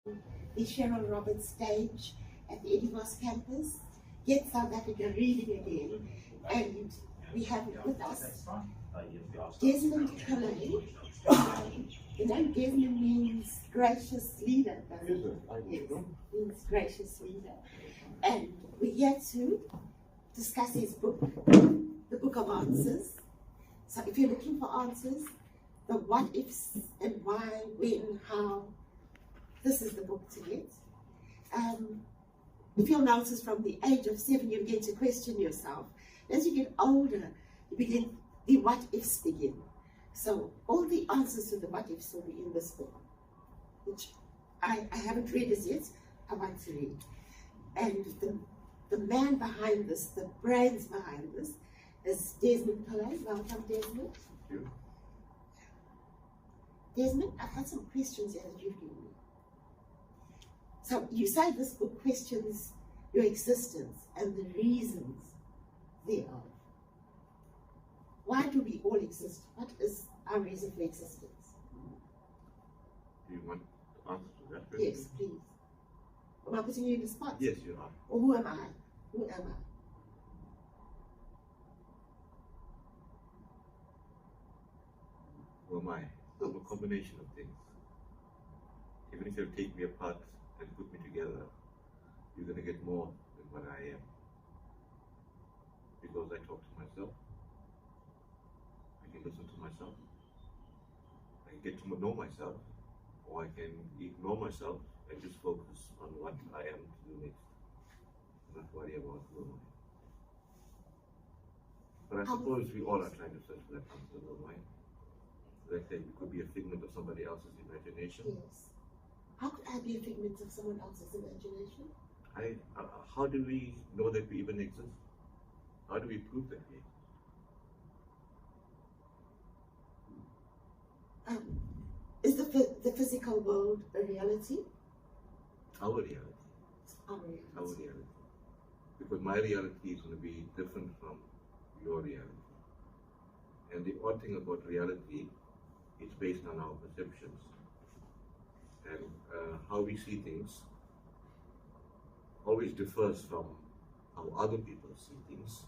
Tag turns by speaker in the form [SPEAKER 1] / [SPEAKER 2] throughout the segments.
[SPEAKER 1] the Cheryl Roberts stage at the Eduvos campus. Get South Africa reading again. And we have with us Desmond Pillay. The name Desmond means gracious leader, doesn't it? Yes, means gracious leader. And we're here to discuss his book, The Book of Answers. So if you're looking for answers, the what ifs and why, when, how, this is the book to get. If you'll notice, from the age of 7, you begin to question yourself. As you get older, the what ifs begin. So all the answers to the what ifs will be in this book, which I haven't read as yet. I want to read. And the man behind this, the brains behind this, is Desmond Pillay. Welcome, Desmond.
[SPEAKER 2] Thank you.
[SPEAKER 1] Desmond, I've got some questions here that you've given me. So you say this book questions your existence and the reasons thereof. Why do we all exist? What is our reason for existence?
[SPEAKER 2] Do you want to answer to that question?
[SPEAKER 1] Yes, please. Am I putting you in the spot?
[SPEAKER 2] Yes, you are.
[SPEAKER 1] Or who am I? Who am I?
[SPEAKER 2] Who am I? I'm a combination of things. Even if you take me apart and put me together, you're going to get more than what I am. Because I talk to myself, I can listen to myself, I can get to know myself, or I can ignore myself and just focus on what I am to do next. Not worry about who am I. But I suppose we all are trying to search for that answer, who am I? Like I said, it could be a figment of somebody else's imagination.
[SPEAKER 1] Yes. How could I be a figment of someone else's imagination?
[SPEAKER 2] How do we know that we even exist? How do we prove that we exist?
[SPEAKER 1] Is the physical world a reality?
[SPEAKER 2] Our reality.
[SPEAKER 1] Our reality.
[SPEAKER 2] Our reality. Because my reality is going to be different from your reality. And the odd thing about reality is based on our perceptions. And how we see things always differs from how other people see things.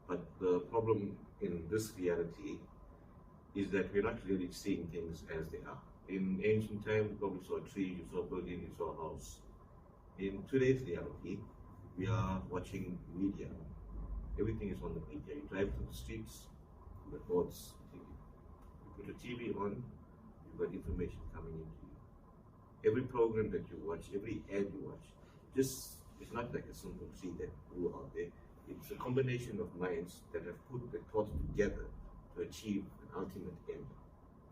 [SPEAKER 2] But the problem in this reality is that we're not really seeing things as they are. In ancient times, you probably saw a tree, you saw a building, you saw a house. In today's reality, we are watching media. Everything is on the media. You drive through the streets, you've got boards, TV. You put a TV on, you've got information coming into you. Every program that you watch, every ad you watch, just it's not like a simple seed that grew out there. It's a combination of minds that have put the thoughts together to achieve an ultimate end.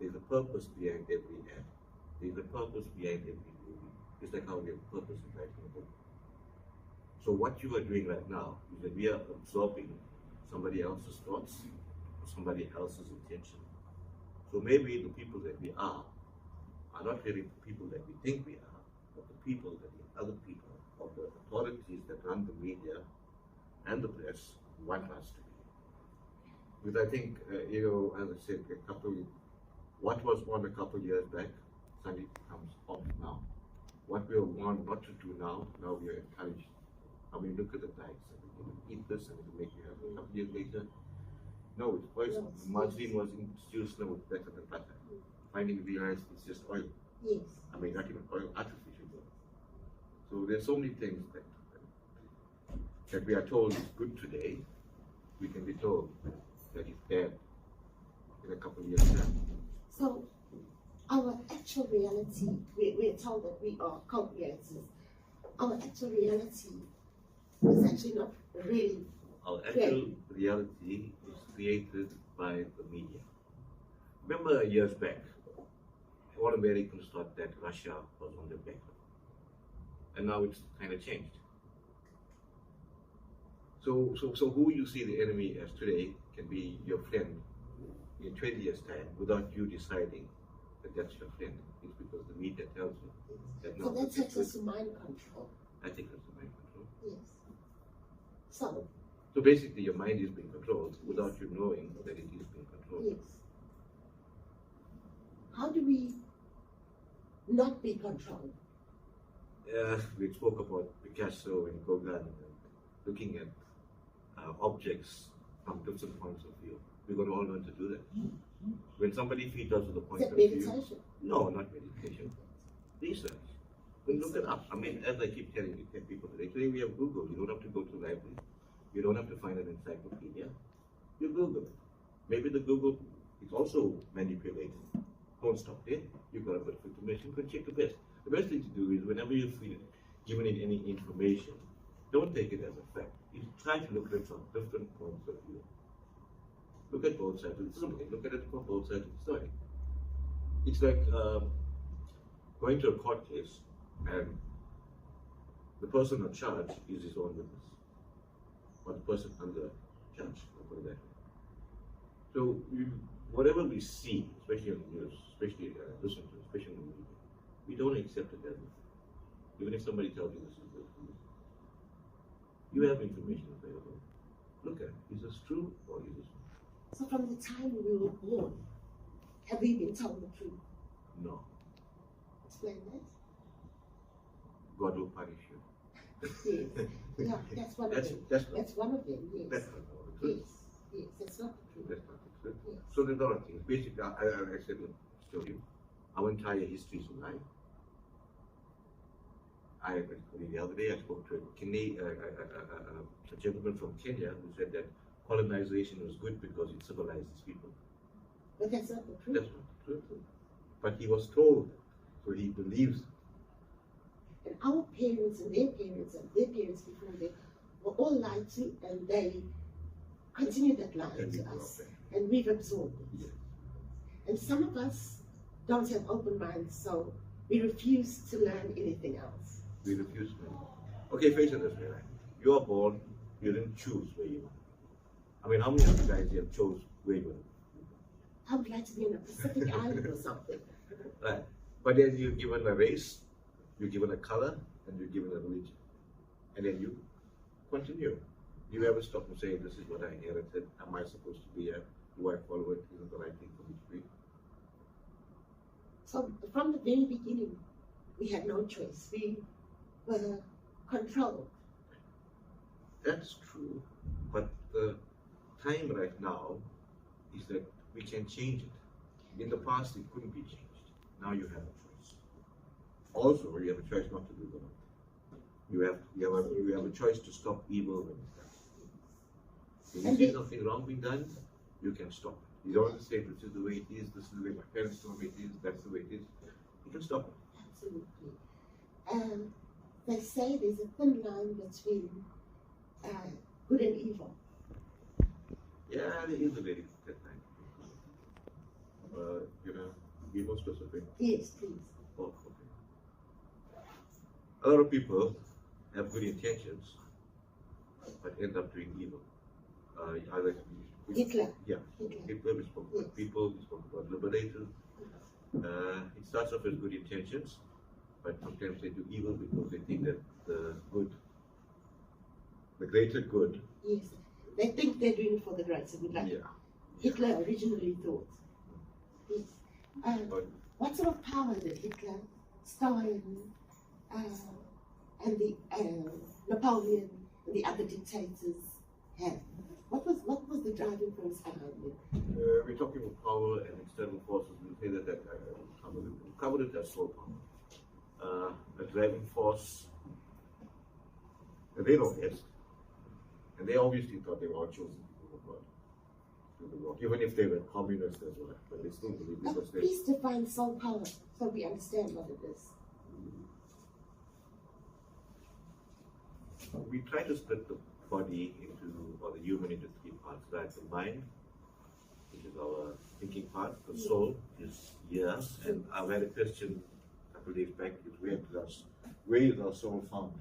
[SPEAKER 2] There's a purpose behind every ad. There's a purpose behind every movie. It's like how we have a purpose in writing a book. So what you are doing right now is that we are absorbing somebody else's thoughts or somebody else's intention. So maybe the people that we are not really the people that we think we are, but the people that the other people or the authorities that run the media and the press want us to be. Because I think, as I said, what was on a couple years back suddenly comes off now. What we want not to do now we are encouraged. I mean, look at the diets. Eat this and it'll make you happy. A couple years later, no, it's poison. Margarine was introduced now, it's better than butter. Finally realized it's just oil.
[SPEAKER 1] Yes.
[SPEAKER 2] I mean, not even oil, artificial oil. So there's so many things that we are told is good today. We can be told that it's bad in a couple of years' time.
[SPEAKER 1] So our actual reality, we're told that we are co-creators. Our actual reality is actually not really.
[SPEAKER 2] Our actual reality is created by the media. Remember years back, all Americans thought that Russia was on their back. And now it's kind of changed. So who you see the enemy as today can be your friend in 20 years' time without you deciding that that's your friend. It's because the media tells you that
[SPEAKER 1] So that takes us to mind control.
[SPEAKER 2] I think that's mind control.
[SPEAKER 1] Yes. So
[SPEAKER 2] basically your mind is being controlled without you knowing that it is being controlled.
[SPEAKER 1] yes. How do we not be controlled?
[SPEAKER 2] we spoke about Picasso and Gauguin and looking at objects from different points of view. We've got to all learn to do that. When somebody feeds us with a point
[SPEAKER 1] Is it
[SPEAKER 2] of view,
[SPEAKER 1] meditation?
[SPEAKER 2] no, not meditation. Research. We look it up. I mean, as I keep telling people today, we have Google. You don't have to go to the library. You don't have to find an encyclopedia. You Google it. Maybe the Google is also manipulated. Don't stop there. You've got a bit of information. Go check the best. The best thing to do is whenever you feel given it any information, don't take it as a fact. You try to look at it from different points of view. Look at both sides of the story. Look at it from both sides of the story. It's like going to a court case and the person on charge is his own witness, or the person under charge, I'll put it that way. So whatever we see, especially on the news, especially listen to, especially in the media, we don't accept it as a fact. Even if somebody tells you this is good for you. You have information available. Look at it. Is this true or is this not?
[SPEAKER 1] So from the time we were born, have we been told the truth?
[SPEAKER 2] No.
[SPEAKER 1] Explain that.
[SPEAKER 2] God will punish you.
[SPEAKER 1] Yes. Yeah, that's one of them. That's one of them, yes.
[SPEAKER 2] That's not the truth.
[SPEAKER 1] Yes, yes, that's not the truth.
[SPEAKER 2] That's not the truth.
[SPEAKER 1] Yes.
[SPEAKER 2] So there's a lot of things. Basically, I said, look, show you. Our entire history is a lie. The other day I spoke to a gentleman from Kenya who said that colonization was good because it civilizes people.
[SPEAKER 1] But that's not the truth.
[SPEAKER 2] That's not the truth. But he was told, so he believes it.
[SPEAKER 1] And our parents and their parents before them were all lied to, and they continue that lie to us. And we've absorbed it.
[SPEAKER 2] Yes.
[SPEAKER 1] And some of us don't have open minds, so we refuse to learn anything else.
[SPEAKER 2] We refuse to. Okay, face it this way, right? You are born, you didn't choose where you are. I mean, how many of you guys here chose where you are?
[SPEAKER 1] I would like to be in a Pacific island or something.
[SPEAKER 2] Right. But then you're given a race, you're given a color, and you're given a religion. And then you continue. Do you ever stop and say, this is what I inherited, am I supposed to be here? Do I follow it? Is it the right thing for me to be?
[SPEAKER 1] So from the very beginning, we had no choice. We were controlled.
[SPEAKER 2] That's true. But the time right now is that we can change it. In the past, it couldn't be changed. Now you have a choice. Also, you have a choice not to do that. You have a choice to stop evil when it's done. If you see something wrong being done, you can stop it. You don't have to say, this is the way it is, this is the way my parents told me it is, that's the way it is. You can stop it.
[SPEAKER 1] Absolutely. They say there's a thin line between good and evil.
[SPEAKER 2] Yeah, there is a very thin line. Be more specific.
[SPEAKER 1] Yes, please.
[SPEAKER 2] Oh, okay. A lot of people have good intentions, but end up doing evil.
[SPEAKER 1] Hitler.
[SPEAKER 2] Yeah, Hitler, we spoke about people, we spoke about liberators. It starts off with good intentions, but sometimes they do evil because they think that the greater good.
[SPEAKER 1] Yes, they think they're doing it for the greater good, like Hitler originally thought. Yes. What sort of power did Hitler, Stalin, and the Napoleon and the other dictators have? What was the driving force behind it?
[SPEAKER 2] We're talking about power and external forces. We say that covered it as soul power. A driving force. They know best, and they obviously thought they were all chosen people of God to the work, even if they were communists as well. But they still believe because they.
[SPEAKER 1] Please define soul power so we understand what it is.
[SPEAKER 2] We try to split the body or the human into three parts. That's the mind, which is our thinking part. The soul is here, and I had a question a couple of days back, where is our soul found?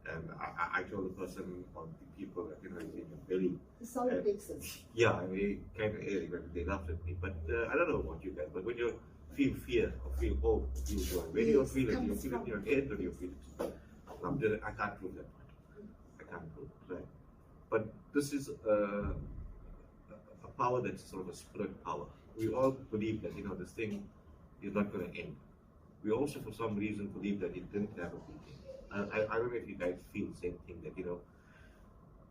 [SPEAKER 2] And I told the person or the people that it's in your belly.
[SPEAKER 1] The solar plexus.
[SPEAKER 2] Yeah, I mean, kind of airy, but they laughed at me. But I don't know about you guys, but when you feel fear or feel hope, or feel joy, when you feel it, you feel it in your head or you feel it. I can't prove that point. I can't prove it, right? But this is a power that's sort of a spirit power. We all believe that, this thing is not going to end. We also, for some reason, believe that it didn't have a beginning. I don't know if you guys feel the same thing, that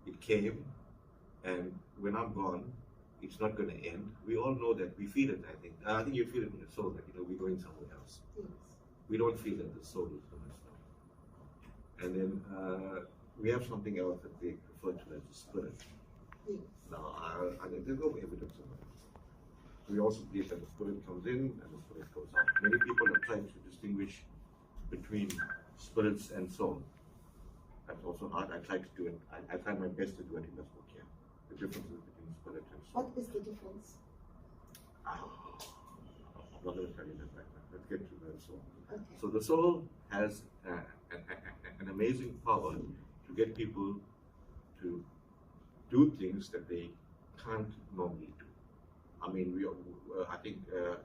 [SPEAKER 2] it came, and when I'm gone, it's not going to end. We all know that. We feel it, I think. I think you feel it in your soul that we're going somewhere else.
[SPEAKER 1] Yes.
[SPEAKER 2] We don't feel that the soul is going to stop. And then we have something else that they refer to as the spirit.
[SPEAKER 1] Yes.
[SPEAKER 2] Now, there's no evidence of that. We also believe that the spirit comes in and the spirit goes out. Many people are trying to distinguish between spirits and soul. That's also hard. I try to do it. I try my best to do it in this book here. The differences between spirit and soul.
[SPEAKER 1] What is the difference?
[SPEAKER 2] I'm not going to tell you that right now. Let's get to the soul.
[SPEAKER 1] Okay.
[SPEAKER 2] So the soul has an amazing power to get people to do things that they can't normally do. I mean, I think the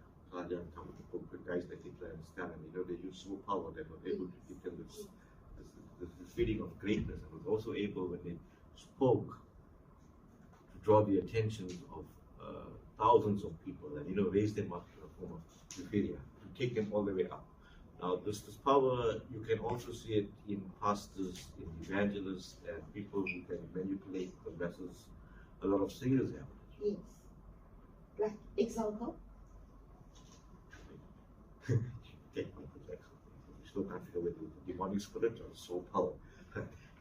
[SPEAKER 2] guys like Hitler and Stalin, they used soul power that was able to give them this feeling of greatness, and was also able, when they spoke, to draw the attention of thousands of people, and raise them up to a form of euphoria, to take them all the way up. Now, this power, you can also see it in pastors, in evangelists, and people who can manipulate the masses. A lot of singers have it.
[SPEAKER 1] Yes. Like example?
[SPEAKER 2] Take Michael Jackson. You still can't figure with the demonic spirit or soul power.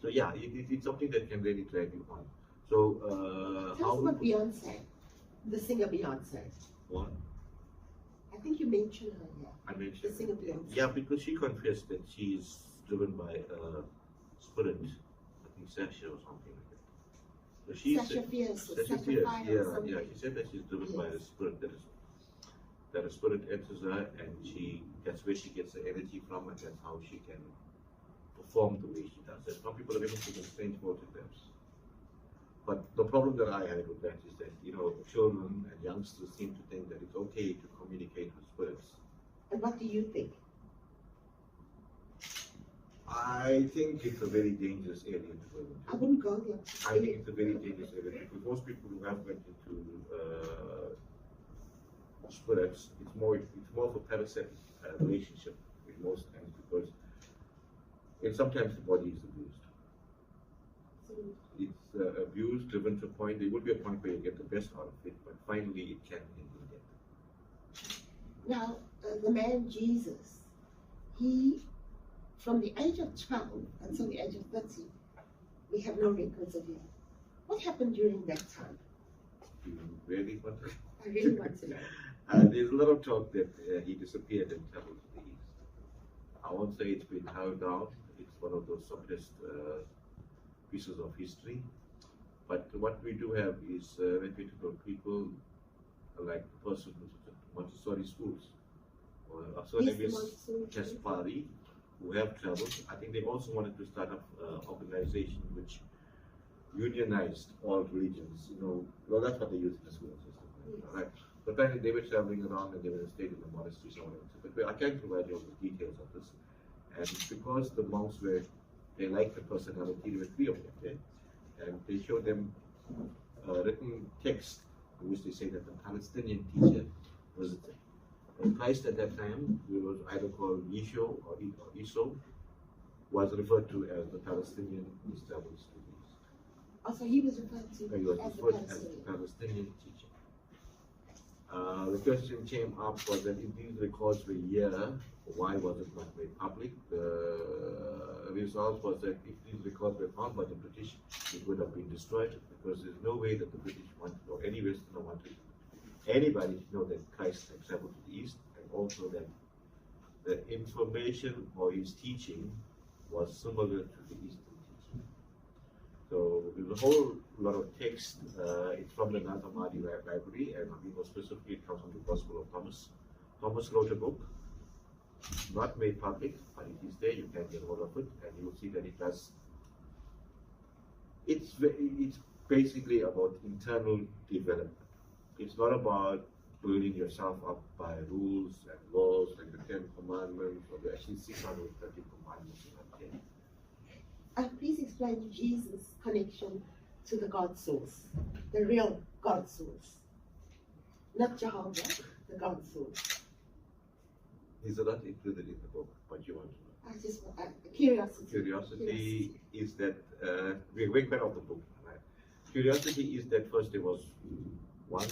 [SPEAKER 2] So yeah, it's something that can really drag you on. So
[SPEAKER 1] Tell us about Beyonce, the singer Beyonce.
[SPEAKER 2] What?
[SPEAKER 1] I think you mentioned her here.
[SPEAKER 2] I mentioned
[SPEAKER 1] the singer Beyonce.
[SPEAKER 2] Yeah, because she confessed that she is driven by a spirit. I think Sasha or something like that. So she
[SPEAKER 1] Sasha Fierce.
[SPEAKER 2] Sasha Fierce. Yeah. She said that she's driven by a spirit, that a spirit enters her, and that's where she gets the energy from, and that's how she can perform the way she does. And some people are able to strange photographs. But the problem that I had with that is that, children and youngsters seem to think that it's okay to communicate with spirits.
[SPEAKER 1] And what do you think?
[SPEAKER 2] I think it's a very dangerous area to go into.
[SPEAKER 1] I wouldn't go there.
[SPEAKER 2] I think it's a very dangerous area, because most people who have went into spirits, it's more of a parasitic relationship with most times, because sometimes the body is abused. It's abused, driven to a point. There will be a point where you get the best out of it, but finally it can end in death.
[SPEAKER 1] Now, the man Jesus, he, from the age of 12 until the age of 30, we have no records of him. What happened during that time?
[SPEAKER 2] Do you really want to?
[SPEAKER 1] I really want to know.
[SPEAKER 2] There's a lot of talk that he disappeared and traveled to the east. I won't say it's been held down. It's one of those suppressed pieces of history. But what we do have is reputable people, like the person who's at Montessori schools. So name is Kaspari, who have traveled. I think they also wanted to start up an organization which unionized all religions. Well, that's what they use in the school system, right? But then they were traveling around, and they were staying in the monasteries and whatever. But I can't provide you all the details of this. And because the monks they liked the personality, there were 3 of them there, and they showed them written text in which they say that the Palestinian teacher visited. And Christ at that time, who was either called Yisho or Iso, was referred to as the Palestinian established to the east.
[SPEAKER 1] Also, he was referred to
[SPEAKER 2] He was
[SPEAKER 1] as the
[SPEAKER 2] referred as the Palestinian teacher. The question came up was that if these records were here, why was it not made public? The result was that if these records were found by the British, it would have been destroyed, because there's no way that the British wanted, or any Westerner wanted anybody to know that Christ had traveled to the east, and also that the information or his teaching was similar to the eastern teaching. So there's a whole lot of text. It's from the Nag Hammadi library, and more specifically it comes from the Gospel of Thomas. Thomas wrote a book, not made public, but it is there. You can get hold of it, and you will see that it does. It's basically about internal development. It's not about building yourself up by rules and laws like the 10 Commandments, or the actually 630 Commandments in that 10.
[SPEAKER 1] Please explain Jesus' connection to the God source, the real God source. Not Jehovah, the God source.
[SPEAKER 2] These are not included in the book, but you want to know.
[SPEAKER 1] Curiosity.
[SPEAKER 2] Curiosity is that, we're going back off the book. Right? Curiosity is that first there was one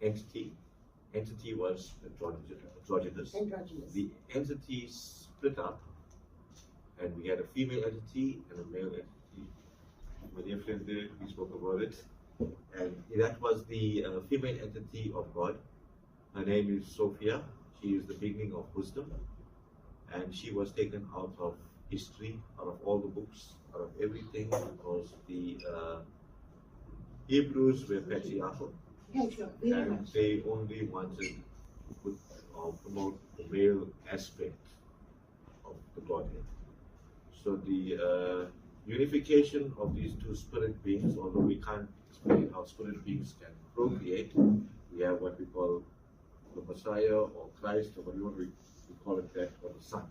[SPEAKER 2] entity. Entity was androgynous. The entity split up, and we had a female entity and a male entity. My dear friend there, we spoke about it. And that was the female entity of God. Her name is Sophia. She is the beginning of wisdom. And she was taken out of history, out of all the books, out of everything, because the Hebrews were patriarchal. And they only wanted to put or promote the male aspect of the Godhead. So the unification of these two spirit beings, although we can't explain how spirit beings can procreate, we have what we call the Messiah or Christ, or whatever we call it, that, or the Son.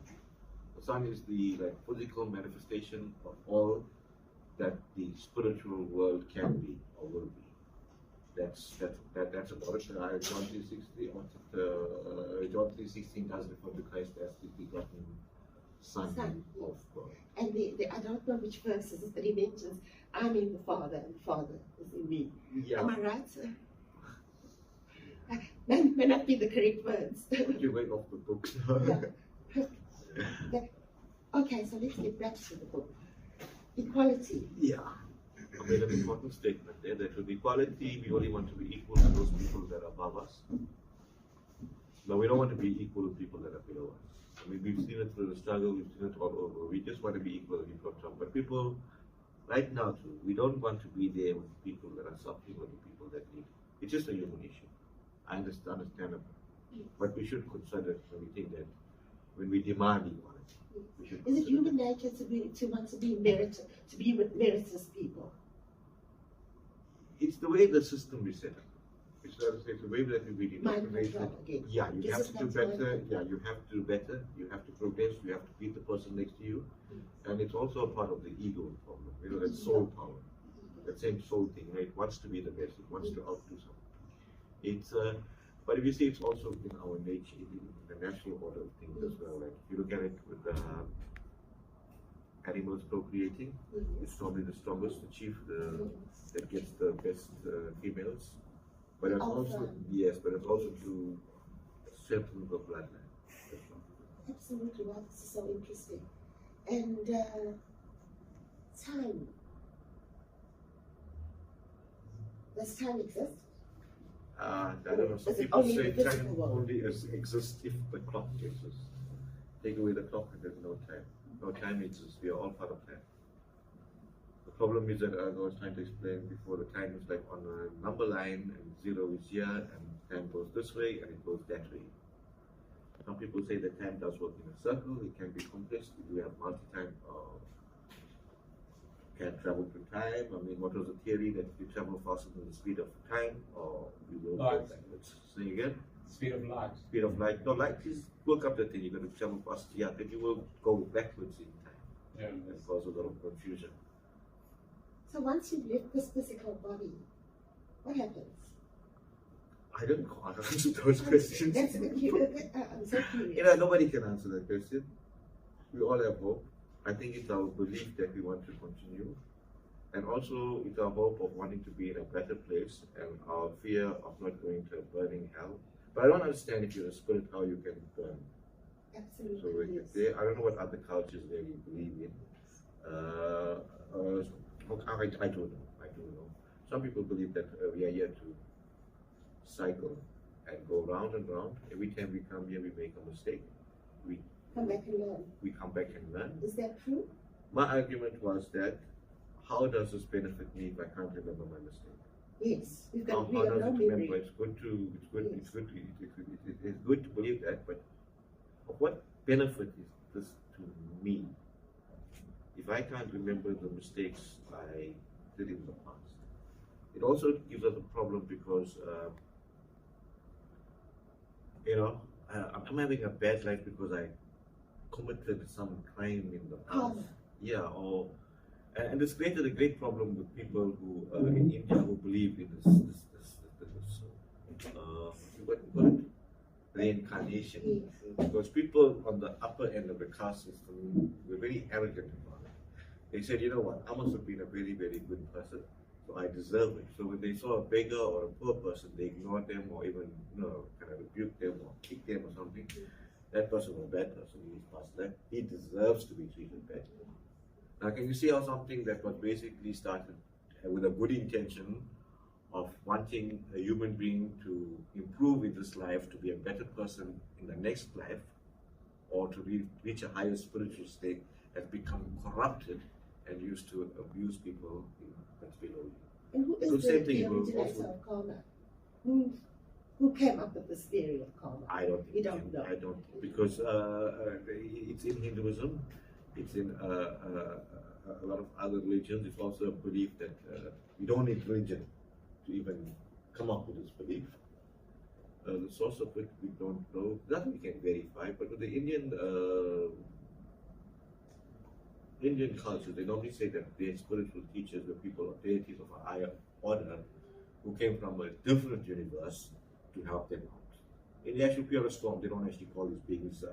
[SPEAKER 2] The Son is the physical manifestation of all that the spiritual world can be or will be. That's about it. John 3:16 does refer to Christ as the begotten Son of God.
[SPEAKER 1] And I don't know which verses, but he mentions, I'm in the Father and the Father is in me.
[SPEAKER 2] Yeah.
[SPEAKER 1] Am I right, sir? That may not be the correct words.
[SPEAKER 2] You're going off the book.
[SPEAKER 1] Okay, so let's get back to the book. Equality.
[SPEAKER 2] Yeah. I made an important statement there that with equality, we only want to be equal to those people that are above us. But we don't want to be equal to people that are below us. I mean, we've seen it through the struggle, we've seen it all over. We just want to be equal to people. But people, right now too, we don't want to be there with people that are suffering or the people that need it. It's just a human issue. I understand it. But we should consider when we think that, when we demand equality.
[SPEAKER 1] Is it human nature to want to be merited, to be with meritorious people?
[SPEAKER 2] It's the way the system is set up. It's the way that we be Yeah, you have to do better. Yeah, you have to do better. You have to progress. You have to beat the person next to you. And it's also a part of the ego problem. You know, that soul power. That same soul thing, right? It wants to be the best. It wants to outdo something. It's but if you see, it's also in our nature, in the natural order of things as well. Like if you look at it with animals procreating, it's normally the strongest, the chief, that gets the best females. But it's also but it's also to strengthen the bloodline.
[SPEAKER 1] Absolutely, wow, this is so interesting. And time. Does time exist?
[SPEAKER 2] I don't know. Some people say time only exists if the clock exists. Take away the clock and there's no time. No time exists. We are all part of time. The problem is that, as I was trying to explain before, the time is like on a number line, and 0 is here, and time goes this way, and it goes that way. Some people say that time does work in a circle. It can be compressed. We have multi-time. Can travel through time. I mean, what was the theory that if you travel faster than the speed of time, or you will go backwards? Say again.
[SPEAKER 3] Speed of light.
[SPEAKER 2] Speed of light. No, light is work up the thing. You're going to travel faster. Yeah, then you will go backwards in time.
[SPEAKER 3] Yeah.
[SPEAKER 2] And cause a lot of confusion.
[SPEAKER 1] So once you've left this physical body, what happens?
[SPEAKER 2] I don't know how to answer those questions.
[SPEAKER 1] I'm so curious.
[SPEAKER 2] You know, nobody can answer that question. We all have hope. I think it's our belief that we want to continue. And also, it's our hope of wanting to be in a better place and our fear of not going to a burning hell. But I don't understand, if you're a spirit, how you can burn.
[SPEAKER 1] Absolutely.
[SPEAKER 2] So I don't know what other cultures really believe in. I don't know. Some people believe that we are here to cycle and go round and round. Every time we come here, we make a mistake. We
[SPEAKER 1] come back and learn.
[SPEAKER 2] We come back and learn.
[SPEAKER 1] Is that true?
[SPEAKER 2] My argument was that, how does this benefit me if I can't remember my mistake?
[SPEAKER 1] Yes, we've got
[SPEAKER 2] how does it remember? It's good to believe that, but of what benefit is this to me if I can't remember the mistakes I did in the past? It also gives us a problem because I'm having a bad life because I committed some crime in the past. Yeah, and it's created a great problem with people who in India who believe in this reincarnation.
[SPEAKER 1] Yes.
[SPEAKER 2] Because people on the upper end of the caste system were very arrogant about it. They said, you know what, I must have been a very, very good person, so I deserve it. So when they saw a beggar or a poor person, they ignored them or even, kind of rebuked them or kicked them or something. That person was a bad person. He's past that. He deserves to be treated better. Now, can you see how something that was basically started with a good intention of wanting a human being to improve in this life, to be a better person in the next life, or to reach a higher spiritual state, has become corrupted and used to abuse people that's below you?
[SPEAKER 1] And who is the originator of karma? Who came up with this theory of karma?
[SPEAKER 2] I don't think.
[SPEAKER 1] You don't know.
[SPEAKER 2] I don't, because it's in Hinduism, it's in a lot of other religions. It's also a belief that you don't need religion to even come up with this belief. The source of it we don't know. That we can verify. But with the Indian culture, they normally say that their spiritual teachers were people or deities of a higher order who came from a different universe to help them out. In the actual purest form, they don't actually call these beings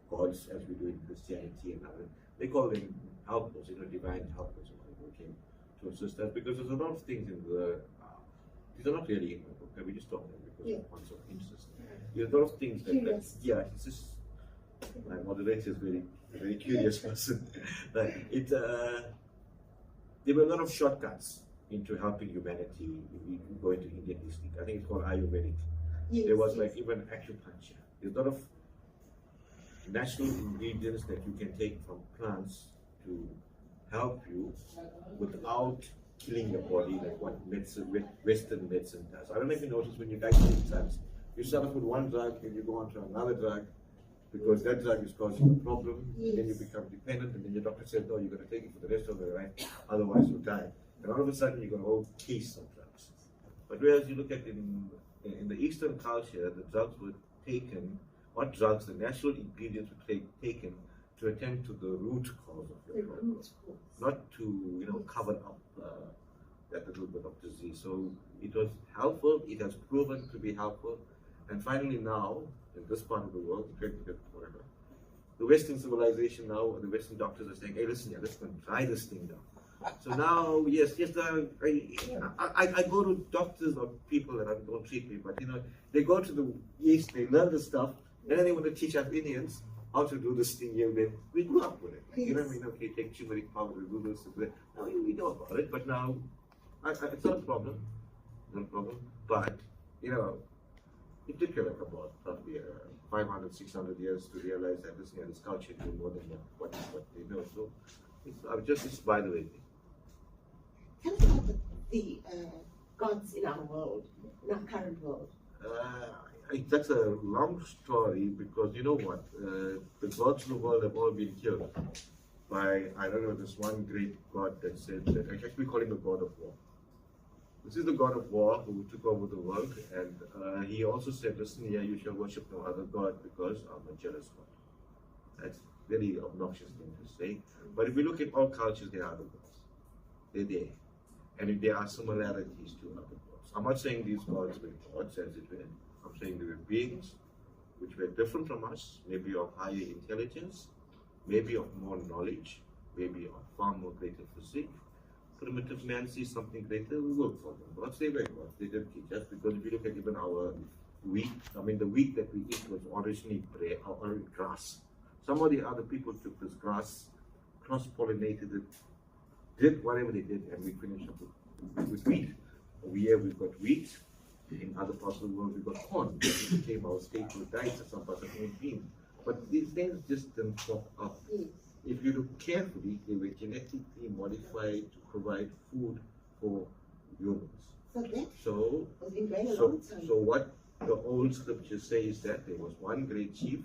[SPEAKER 2] gods as we do in Christianity and other. They call them helpers, divine helpers who came to assist us, because there's a lot of things in the. These are not really in the book. We just talk them because of points of interest. There's a lot of things that it's just. My moderator is a very curious person. But there were a lot of shortcuts into helping humanity. If you go into Indian history, I think it's called Ayurvedic.
[SPEAKER 1] Yes,
[SPEAKER 2] there was like even acupuncture. There's a lot of natural ingredients that you can take from plants to help you without killing your body, like what Western medicine does. I don't know if you notice when you guys take drugs, you start off with one drug and you go on to another drug because that drug is causing a problem, and then you become dependent, and then your doctor says, no, you're going to take it for the rest of your life, otherwise you'll die. And all of a sudden you got a whole case of drugs. But whereas you look at in the Eastern culture, the drugs were taken, the natural ingredients were taken to attend to the root cause of your problem, not to cover up that little bit of disease. So it was helpful. It has proven to be helpful. And finally now, in this part of the world, the Western civilization now, the Western doctors are saying, hey, listen, let's go and try this thing down. So now, yes, I go to doctors or people that don't treat me, but they go to the East, they learn the stuff, and then they want to teach us Indians how to do this thing here. Then we grew up with it. You know what I mean? Okay, take turmeric powder, do this, and that. Now we know about it, but now it's not a problem. No problem. But it took like about probably 500, 600 years to realize that this culture is more than what they know. So it's just by the way.
[SPEAKER 1] Tell us about the gods in our world, in our current world.
[SPEAKER 2] That's a long story because you know what? The gods of the world have all been killed by, I don't know, this one great god that said that, I actually call him the god of war. This is the god of war who took over the world, and he also said, listen here, you shall worship no other god because I'm a jealous god. That's very obnoxious thing to say. But if we look at all cultures, there are other gods. They're there. And there are similarities to other gods. I'm not saying these gods were gods as it were. I'm saying they were beings which were different from us, maybe of higher intelligence, maybe of more knowledge, maybe of far more greater physique. Primitive man sees something greater, we will call them gods. They were gods. They didn't teach us, because if you look at even our wheat, the wheat that we eat was originally grass. Some of the other people took this grass, cross-pollinated it, did whatever they did, and we finished up with wheat. Over here we've got wheat. In other parts of the world we've got corn. It became our staple diet, some parts of beans. But these things just didn't pop up. If you look carefully, they were genetically modified to provide food for humans. So what the old scriptures say is that there was one great chief,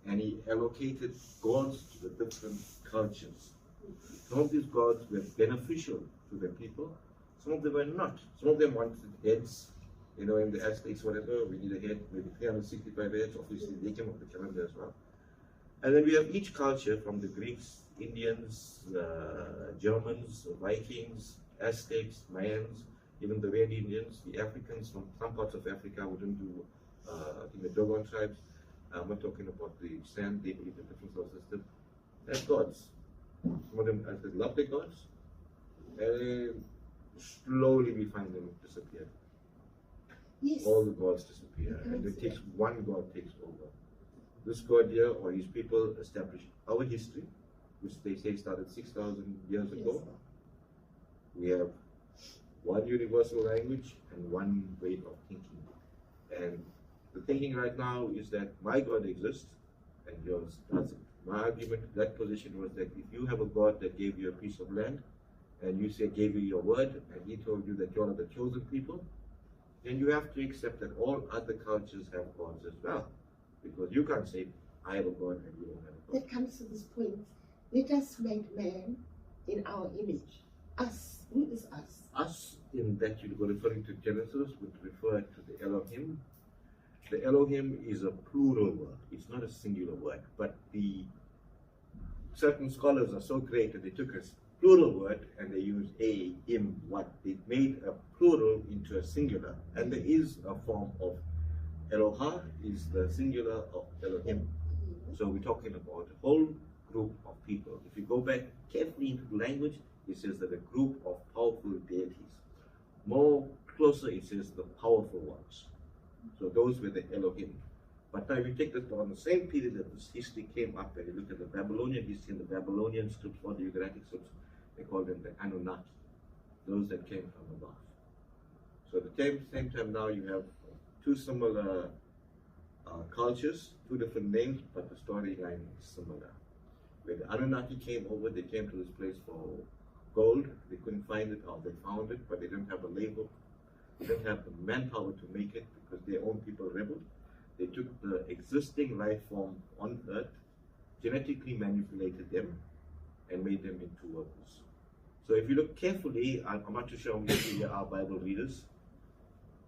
[SPEAKER 2] and he allocated gods to the different cultures. Some of these gods were beneficial to the people, some of them were not. Some of them wanted heads, in the Aztecs, whatever, we need a head, maybe 365 heads, obviously they came up with the calendar as well. And then we have each culture, from the Greeks, Indians, Germans, Vikings, Aztecs, Mayans, even the Red Indians, the Africans from some parts of Africa wouldn't do I think the Durban tribes, I'm not talking about the sand, they believe in different solar system, as gods. Some of them as they love their gods, and slowly we find them disappear.
[SPEAKER 1] Yes.
[SPEAKER 2] All the gods disappear, and it takes one god takes over. This god here, or his people, establish our history, which they say started 6,000 years ago. We have one universal language and one way of thinking. And the thinking right now is that my God exists and yours doesn't. My argument to that position was that if you have a God that gave you a piece of land and you say gave you your word and he told you that you're the chosen people, then you have to accept that all other cultures have gods as well. Because you can't say, I have a God and you don't have a God.
[SPEAKER 1] That comes to this point. Let us make man in our image. Us. Who is us?
[SPEAKER 2] Us, in that you go referring to Genesis, would refer to the Elohim. The Elohim is a plural word. It's not a singular word. But the certain scholars are so great that they took a plural word and they used a, him, what. They made a plural into a singular. And there is a form of Eloha is the singular of Elohim. So we're talking about a whole group of people. If you go back carefully into the language, it says that a group of powerful deities. More closer, it says the powerful ones. So those were the Elohim. But now if you take this on the same period that this history came up, and you look at the Babylonian history and the Babylonian scripts or the Ugaritic scripts, they call them the Anunnaki, those that came from above. So at the same time now you have two similar cultures, two different names, but the storyline is similar. When the Anunnaki came over, they came to this place for gold. They couldn't find it, or they found it, but they didn't have a label. They didn't have the manpower to make it because their own people rebelled. They took the existing life form on Earth, genetically manipulated them, and made them into workers. So if you look carefully, I'm not too sure how many of you are Bible readers.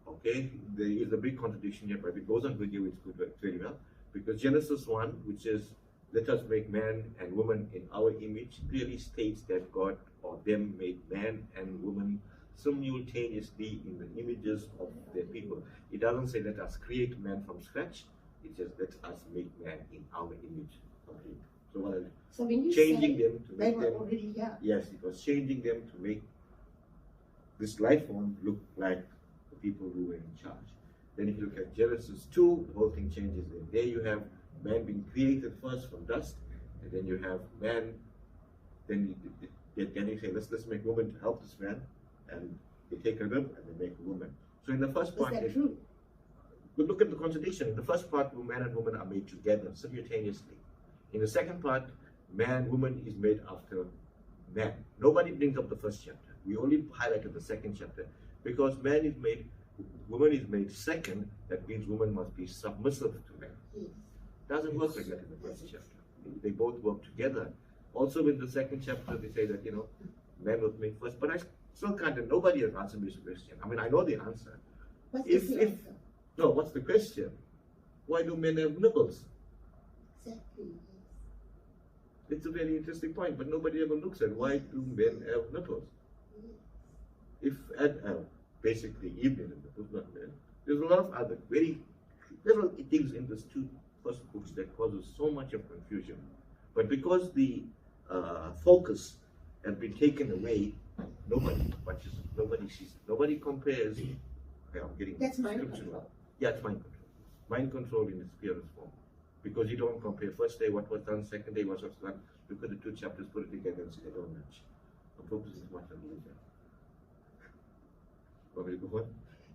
[SPEAKER 2] Okay, there is a big contradiction here, but if it goes on video, it's good very well. Because Genesis 1, which says, let us make man and woman in our image, clearly states that God or them made man and woman simultaneously in the images of their people. It doesn't say let us create man from scratch, it says let us make man in our image. Okay. So
[SPEAKER 1] when you
[SPEAKER 2] changing
[SPEAKER 1] say
[SPEAKER 2] them to
[SPEAKER 1] they
[SPEAKER 2] make
[SPEAKER 1] were
[SPEAKER 2] them
[SPEAKER 1] already here.
[SPEAKER 2] Yes, it was changing them to make this life form look like the people who were in charge. Then if you look at Genesis 2, the whole thing changes there. There you have man being created first from dust, and then you have man, then you say, let's make woman to help this man, and they take a rib and they make a woman. So in the first part,
[SPEAKER 1] is that true?
[SPEAKER 2] But look at the contradiction. In the first part, man and woman are made together, simultaneously. In the second part, man, woman is made after man. Nobody brings up the first chapter. We only highlighted the second chapter because man is made, woman is made second. That means woman must be submissive to man.
[SPEAKER 1] Yes.
[SPEAKER 2] Doesn't work like that in the first chapter. They both work together. Also in the second chapter, they say that, man was made first. But I still can't, and nobody has answered me this question. I mean, I know the answer.
[SPEAKER 1] What's the answer?
[SPEAKER 2] No, what's the question? Why do men have nipples?
[SPEAKER 1] Exactly.
[SPEAKER 2] It's a very interesting point, but nobody ever looks at why do men have nipples? If basically Eve did nipples, not men. There's a lot of other very little things in these two first books that causes so much of confusion. But because the focus has been taken away, nobody watches, nobody sees it, nobody compares. Okay, I'm getting
[SPEAKER 1] That's mind control.
[SPEAKER 2] Yeah, it's mind control. Mind control in its purest form. Because you don't compare first day what was done, second day what was done. Look at the two chapters, put it together and say they don't match. The focus is much on religion. Want me to go on?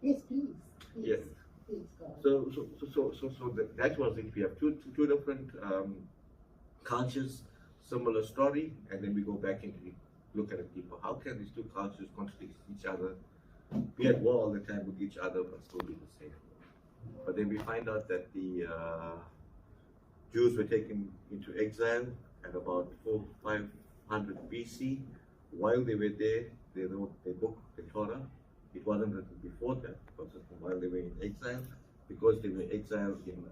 [SPEAKER 1] Yes, please.
[SPEAKER 2] Yes.
[SPEAKER 1] Please go on.
[SPEAKER 2] So that was it. We have two different cultures, similar story, and then we go back and look at it deeper. How can these two cultures contradict each other, be at war all the time with each other, but still be the same? But then we find out that the Jews were taken into exile at about 500 BC. While they were there, they wrote their book, the Torah. It wasn't written before that, it was written while they were in exile. Because they were exiled in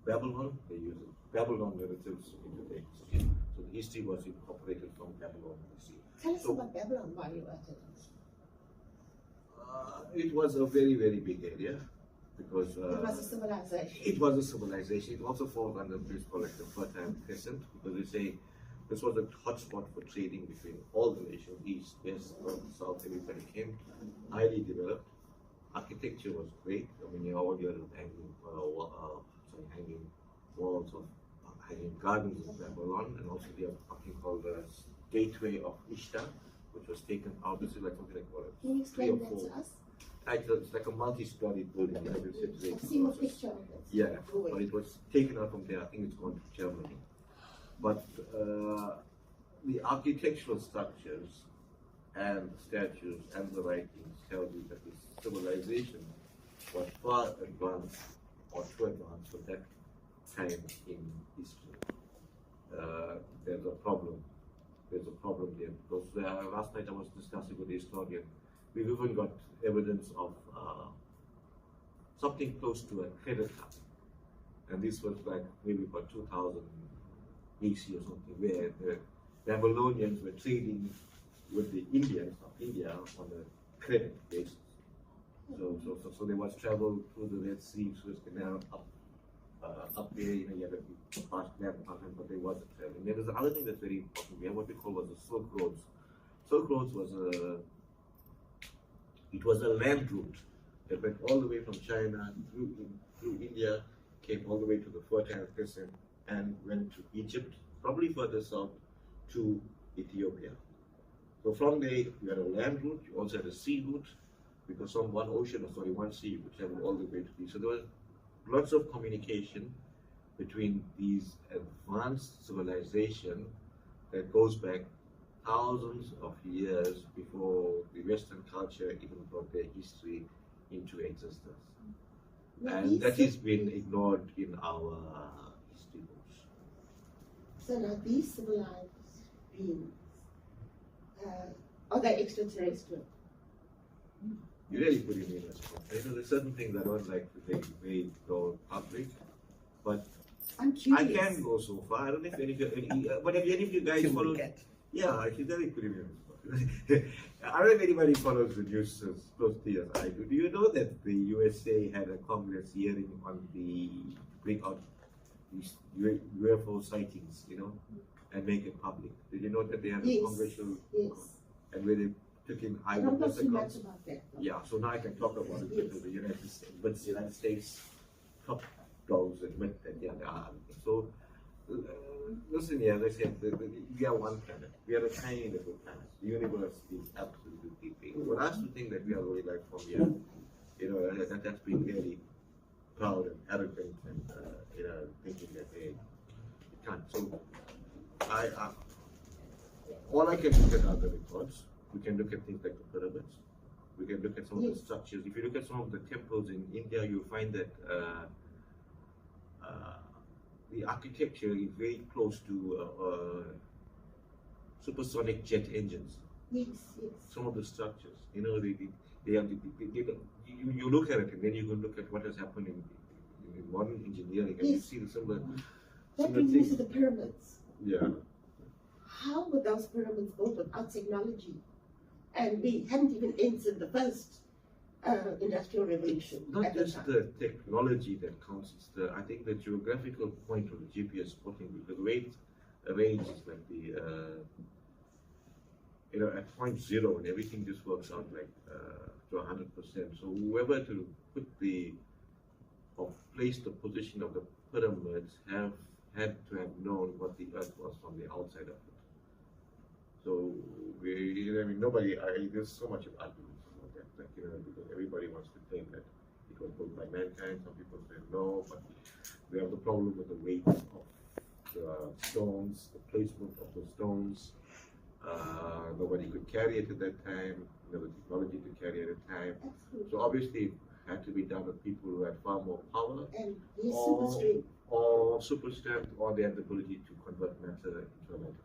[SPEAKER 2] Babylon, they used Babylon narratives into their history. So the history was incorporated from Babylon.
[SPEAKER 1] Tell us about Babylon while you were at it.
[SPEAKER 2] It was a very, very big area. because
[SPEAKER 1] it was a civilization.
[SPEAKER 2] It was a civilization. It also falls under this called like the Fertile Crescent, because they say this was a hotspot for trading between all the nations, east, west, north, south. Everybody came, highly developed. Architecture was great. I mean, all your hanging, hanging walls of hanging gardens in Babylon, and also they have something called the Gateway of Ishtar, which was taken out. This is like something like what?
[SPEAKER 1] Can you explain that to us?
[SPEAKER 2] It's like a multi-story building.
[SPEAKER 1] I've seen a picture of it.
[SPEAKER 2] Yeah, but it was taken out from there. I think it's gone to Germany. But the architectural structures and the statues and the writings tell you that this civilization was far advanced or too advanced for that time in history. There's a problem. There's a problem there, because last night I was discussing with the historian. We've even got evidence of something close to a credit card. And this was like maybe about 2000 BC or something, where the Babylonians were trading with the Indians of India on a credit basis. So there was travel through the Red Sea, Suez Canal, up there, you had to pass that, but there was a travel. And there was another thing that's very important. We have what we call was the Silk Roads. Silk Roads was a land route that went all the way from China through India, came all the way to the Fertile Crescent, and went to Egypt, probably further south to Ethiopia. So from there, you had a land route, you also had a sea route, because from one sea, you could travel all the way to the. So there was lots of communication between these advanced civilization that goes back thousands of years before the Western culture even brought their history into existence. And that has been ignored in our history books.
[SPEAKER 1] So now these civilized beings, are they extraterrestrial?
[SPEAKER 2] You really put it in a spot. There's certain things I don't like to make very public, but
[SPEAKER 1] I'm curious.
[SPEAKER 2] I can go so far. I don't know if any of you guys follow. Yeah, I can really put it in a spot. I don't know if anybody follows the news as closely as I do. Do you know that the USA had a Congress hearing on the bring out these UFO sightings, and make it public? Did you know that they had a congressional?
[SPEAKER 1] Yes.
[SPEAKER 2] And where they took in
[SPEAKER 1] I don't know too much about that.
[SPEAKER 2] Yeah, so now I can talk about it because the United States, but the United States top dogs admit that there are. So listen here, let's say we are one planet. We are a tiny little planet. The universe is absolutely big. For us to think that we are really like from here, that's being really proud and arrogant and thinking that they can't. So all I can look at are the records. We can look at things like the pyramids. We can look at some of the structures. If you look at some of the temples in India, you'll find that the architecture is very close to supersonic jet engines.
[SPEAKER 1] Yes, yes.
[SPEAKER 2] Some of the structures, you look at it and then you can look at what has happened in modern engineering, and you see the similar.
[SPEAKER 1] That brings me to the pyramids.
[SPEAKER 2] Yeah.
[SPEAKER 1] How were those pyramids built without technology? And we hadn't even entered the first industrial revolution.
[SPEAKER 2] Not just the technology that counts, it's I think the geographical point of the GPS spotting, because the way it arranges like the, at point zero and everything just works out like to 100%. So whoever to put or place the position of the pyramids had to have known what the earth was from the outside of it. So nobody. There's so much of arguments about that, because everybody wants to claim that it was built by mankind. Some people say no, but we have the problem with the weight of the stones, the placement of the stones. Nobody could carry it at that time. The technology to carry it at that time.
[SPEAKER 1] Absolutely.
[SPEAKER 2] So obviously, it had to be done with people who had far more power,
[SPEAKER 1] and super strength,
[SPEAKER 2] or super strength, or they had the ability to convert matter into a matter.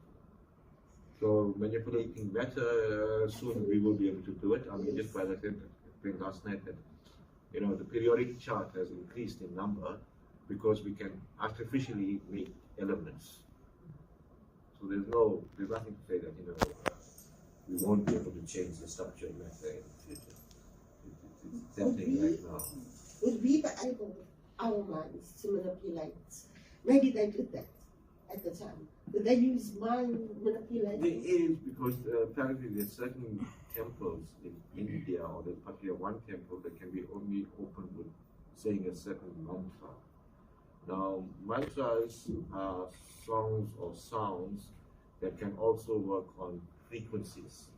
[SPEAKER 2] So manipulating matter, soon we will be able to do it. I mean, just by the thing last night that, the periodic chart has increased in number because we can artificially make elements. So there's nothing to say that, we won't be able to change the structure of matter in the future. It's happening right now.
[SPEAKER 1] Would we be able, with our minds, to manipulate? Maybe they did that at the time. Did they use mind manipulation?
[SPEAKER 2] There is, because apparently there's certain temples in India, or there's particularly one temple that can be only opened with saying a certain mantra. Now, mantras are songs or sounds that can also work on frequencies.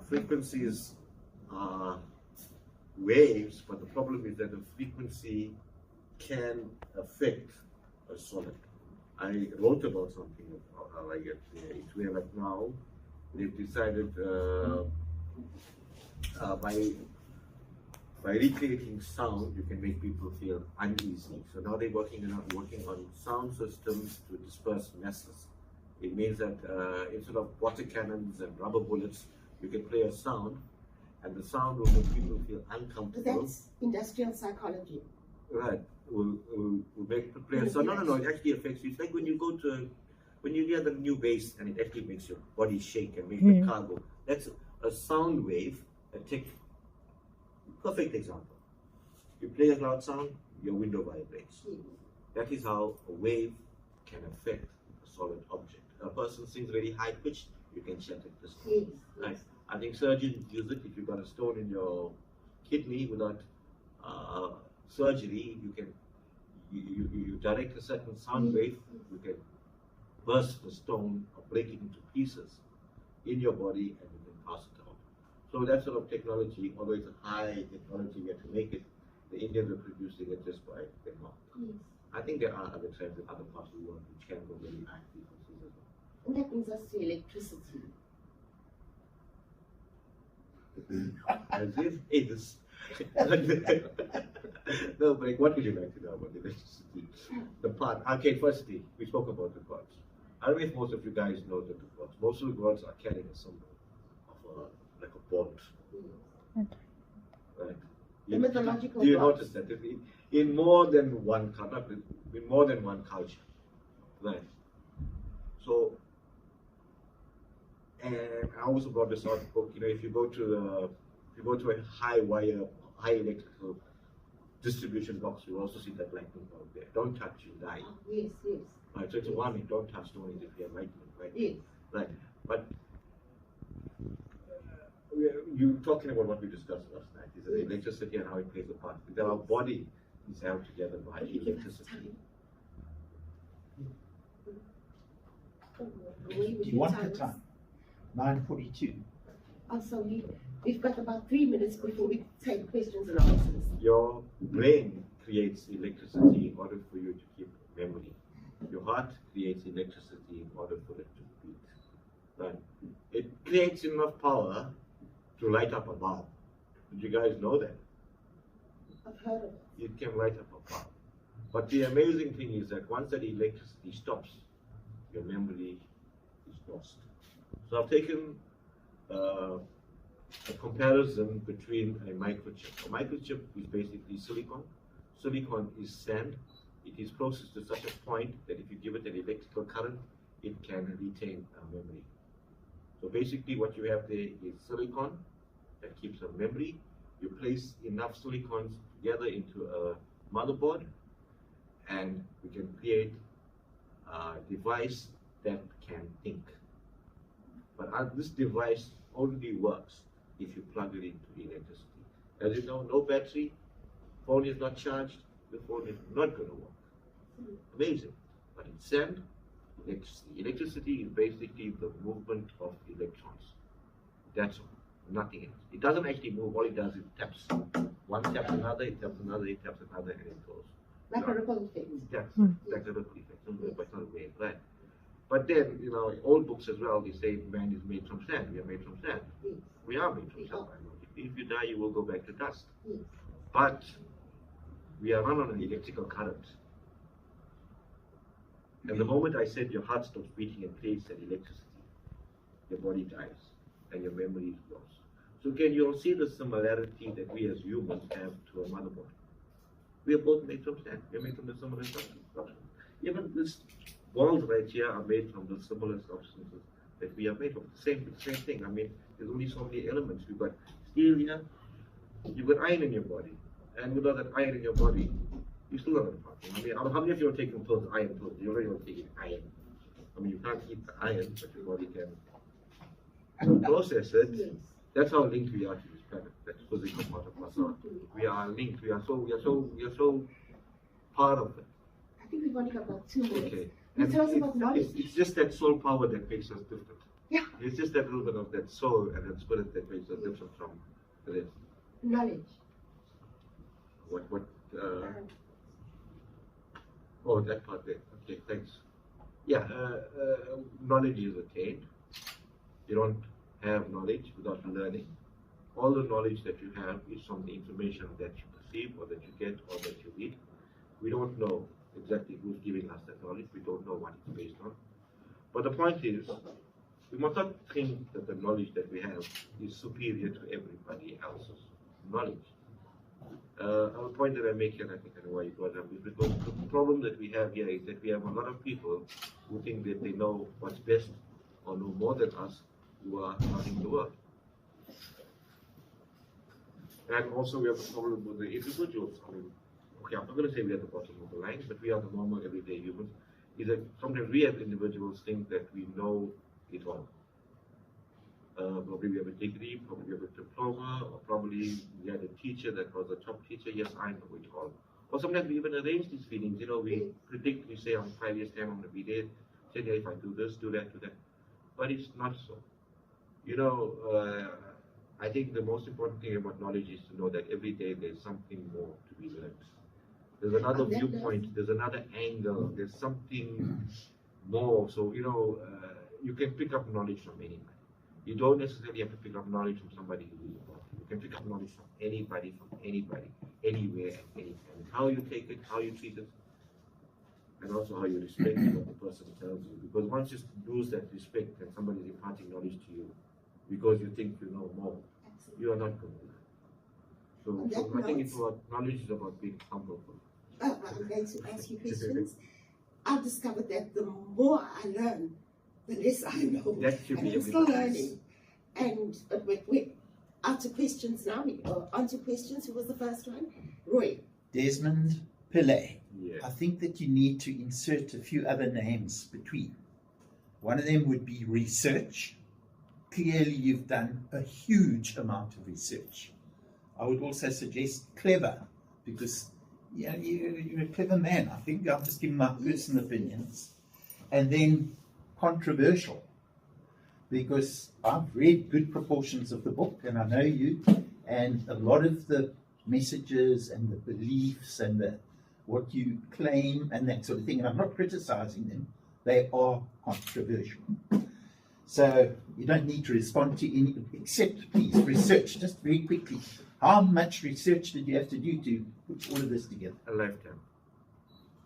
[SPEAKER 2] Frequencies are waves, but the problem is that the frequency can affect a solid. I wrote about something like it. It's where, like, now they've decided by recreating sound, you can make people feel uneasy. So now they're working on sound systems to disperse masses. It means that instead of water cannons and rubber bullets, you can play a sound, and the sound will make people feel uncomfortable.
[SPEAKER 1] That's industrial psychology.
[SPEAKER 2] Right. Will make the player. So no, it actually affects you. It's like when you go to, when you hear the new bass and it actually makes your body shake and makes the car go. That's a sound wave. Perfect example. You play a loud sound, your window vibrates. That is how a wave can affect a solid object. A person sings very high pitched, you can shut it this way. Right. I think surgeons use it. If you've got a stone in your kidney without surgery, you direct a certain sound wave, you can burst the stone or break it into pieces in your body, and you can pass it out. So that sort of technology, although it's a high technology, we have to make it. The Indians are producing it just by their mouth. I think there are other trends in other parts of the world which can go very high frequencies as well.
[SPEAKER 1] And that brings us to electricity.
[SPEAKER 2] As if it is. No, but what would you like to know about electricity? The part. Okay, firstly, we spoke about the gods. I don't know if most of you guys know that the gods. Most of the gods are carrying a symbol of like a bolt. Right.
[SPEAKER 1] The mythological
[SPEAKER 2] do you
[SPEAKER 1] gods.
[SPEAKER 2] notice that in more than one culture, in more than one culture, right? So, and I also brought this out in the book. You know, if you go to a high electrical distribution box, you also see that lightning out there. Don't touch, you die.
[SPEAKER 1] Yes, yes.
[SPEAKER 2] Right. So it's a warning. Don't touch. Don't if you have lightning. Right.
[SPEAKER 1] Yes.
[SPEAKER 2] Right. But you're talking about what we discussed last night. Is the electricity and how it plays a part. Because our body is held together by electricity.
[SPEAKER 3] Do you want the time? 9:42.
[SPEAKER 1] Also, we've got about 3 minutes before we take questions and answers.
[SPEAKER 2] Your brain creates electricity in order for you to keep memory. Your heart creates electricity in order for it to beat. Right? It creates enough power to light up a bulb. Did you guys know that?
[SPEAKER 1] I've heard of it.
[SPEAKER 2] It can light up a bulb. But the amazing thing is that once that electricity stops, your memory is lost. So I've taken a comparison between a microchip. A microchip is basically silicon. Silicon is sand. It is processed to such a point that if you give it an electrical current, it can retain a memory. So basically what you have there is silicon that keeps a memory. You place enough silicons together into a motherboard, and we can create a device that can think. But this device only works if you plug it into electricity. As you know, no battery, phone is not charged, the phone is not going to work. Amazing. But in sand, electricity. Electricity is basically the movement of electrons. That's all. Nothing else. It doesn't actually move. All it does is taps. One taps another, it taps another, it taps another, and it goes.
[SPEAKER 1] Like a ripple effect.
[SPEAKER 2] That's like a ripple effect. But it's not a wave, right? But then, you know, old books as well, they say man is made from sand. We are made from sand.
[SPEAKER 1] Yes.
[SPEAKER 2] We are made from sand. If you die, you will go back to dust.
[SPEAKER 1] Yes.
[SPEAKER 2] But we are run on an electrical current. And the moment I said your heart stops beating and creates that electricity, your body dies and your memory is lost. So can you all see the similarity that we as humans have to a motherboard? We are both made from sand. We are made from the similar substances. Even this walls right here are made from the similar substances that we are made of. The same thing. I mean, there's only so many elements. You've got steel here, you've got iron in your body. and without that iron in your body, you're still not going to function. I mean, how many of you are taking pills, iron pills? You already are taking iron. I mean, you can't eat the iron, but your body can process it.
[SPEAKER 1] Yes.
[SPEAKER 2] That's how linked we are to this planet. That's physical part of us. We are linked. We are so part of it.
[SPEAKER 1] I think we've only got about 2 minutes.
[SPEAKER 2] Okay.
[SPEAKER 1] You
[SPEAKER 2] And
[SPEAKER 1] tell us about knowledge.
[SPEAKER 2] it's just that soul power that makes us different.
[SPEAKER 1] Yeah.
[SPEAKER 2] It's just that little bit of that soul and that spirit that makes us different from the rest.
[SPEAKER 1] Knowledge.
[SPEAKER 2] Oh, that part there. Okay, thanks. Yeah, knowledge is attained. You don't have knowledge without learning. All the knowledge that you have is from the information that you perceive or that you get or that you read. We don't know exactly who's giving us that knowledge. We don't know what it's based on. But the point is, we must not think that the knowledge that we have is superior to everybody else's knowledge. A point that I make here, I think I know why it was up, is because the problem that we have here is that we have a lot of people who think that they know what's best or know more than us who are running the world. And also we have a problem with the individuals. I mean, okay, I'm not going to say we are the bottom of the line, but we are the normal everyday humans. Is that sometimes we as individuals think that we know it all. Probably we have a degree, probably we have a diploma, or probably we had a teacher that was a top teacher. Yes, I know it all. Or sometimes we even arrange these feelings. You know, we predict, we say, on 5 years' time, I'm going to be there. Say, yeah, if I do this, do that, do that. But it's not so. You know, I think the most important thing about knowledge is to know that every day there's something more to be learned. There's another viewpoint, there's another angle, there's something more. So, you know, you can pick up knowledge from anybody. You don't necessarily have to pick up knowledge from somebody who is important. You can pick up knowledge from anybody, anywhere, at any time. How you take it, how you treat it, and also how you respect what the person tells you. Because once you lose that respect and somebody is imparting knowledge to you because you think you know more, you are not going to learn. So I think it's about knowledge is about being humble.
[SPEAKER 1] I'm going to ask you questions. I've discovered that the more I learn, the less I know.
[SPEAKER 2] That should be
[SPEAKER 1] and I'm still learning. And we're out to questions now. On to questions. Who was the first one? Roy.
[SPEAKER 3] Desmond Pillay.
[SPEAKER 2] Yeah.
[SPEAKER 3] I think that you need to insert a few other names between. One of them would be research. Clearly, you've done a huge amount of research. I would also suggest clever, because you're a clever man. I think I'm just giving my personal opinions. And then controversial, because I've read good proportions of the book, and I know you, and a lot of the messages and the beliefs and what you claim and that sort of thing, and I'm not criticizing them, they are controversial. So you don't need to respond to any, except please research, just very quickly. How much research did you have to do to put all of this together?
[SPEAKER 2] A lifetime.